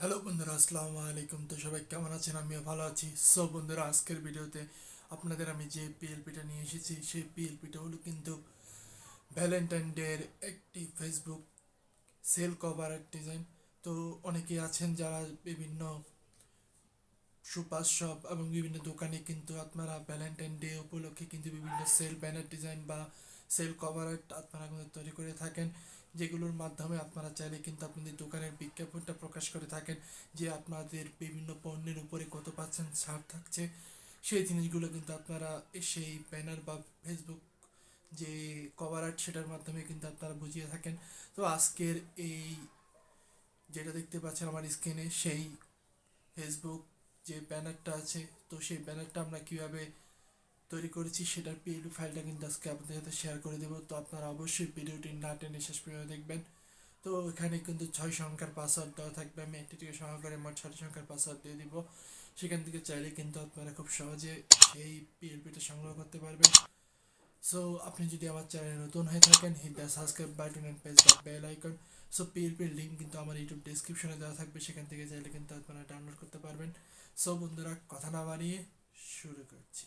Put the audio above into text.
Hello বন্ধুরা, আসসালামু আলাইকুম। তো সবাই কেমন আছেন? আমিও ভালো আছি। সো বন্ধুরা, আজকের ভিডিওতে আপনাদের আমি যে পিএলপিটা নিয়ে এসেছি সেই পিএলপিটা হলো কিন্তু ভ্যালেন্টাইন ডে এর একটি ফেসবুক সেল কভার ডিজাইন। তো অনেকেই আছেন যারা বিভিন্ন সুপার শপ এবং বিভিন্ন দোকানে কিন্তু আপনারা ভ্যালেন্টাইন ডে উপলক্ষে কিন্তু বিভিন্ন সেল ব্যানার ডিজাইন বা সেল কভার আপনারা কিন্তু তৈরি করে থাকেন, যেগুলোর মাধ্যমে আপনারা চাইলে কিন্তু আপনাদের দোকানের বিজ্ঞাপনটা প্রকাশ করে থাকেন যে আপনাদের বিভিন্ন পণ্যের উপরে কত পার্সেন্ট ছাড় থাকছে। সেই জিনিসগুলো কিন্তু আপনারা সেই ব্যানার বা ফেসবুক যে কভার আর্ট সেটার মাধ্যমে কিন্তু আপনারা বুঝিয়ে থাকেন। তো আজকের এই যেটা দেখতে পাচ্ছেন আমার স্ক্রিনে, সেই ফেসবুক যে ব্যানারটা আছে, তো সেই ব্যানারটা আমরা কিভাবে তৈরি করেছি সেটার পিএলপি ফাইলটা কিন্তু আজকে আপনাদের সাথে শেয়ার করে দেবো। তো আপনারা অবশ্যই ভিডিওটি না টেনে শেষ পর্যন্ত দেখবেন। তো এখানে কিন্তু 6 সংখ্যার পাসওয়ার্ড দেওয়া থাকবে, আমি একটি থেকে সহকারে মোট 6 সংখ্যার পাসওয়ার্ড দিয়ে দিব। সেখান থেকে চাইলে কিন্তু আপনারা খুব সহজে এই পিএলপিটা সংগ্রহ করতে পারবেন। সো আপনি যদি আমার চ্যানেলে নতুন হয়ে থাকেন, hit the subscribe button and press the bell icon. So পিএলপির লিঙ্ক কিন্তু আমার ইউটিউব ডেসক্রিপশনে দেওয়া থাকবে, সেখান থেকে চাইলে কিন্তু আপনারা ডাউনলোড করতে পারবেন। সো বন্ধুরা, কথা না বাড়িয়ে শুরু করছি।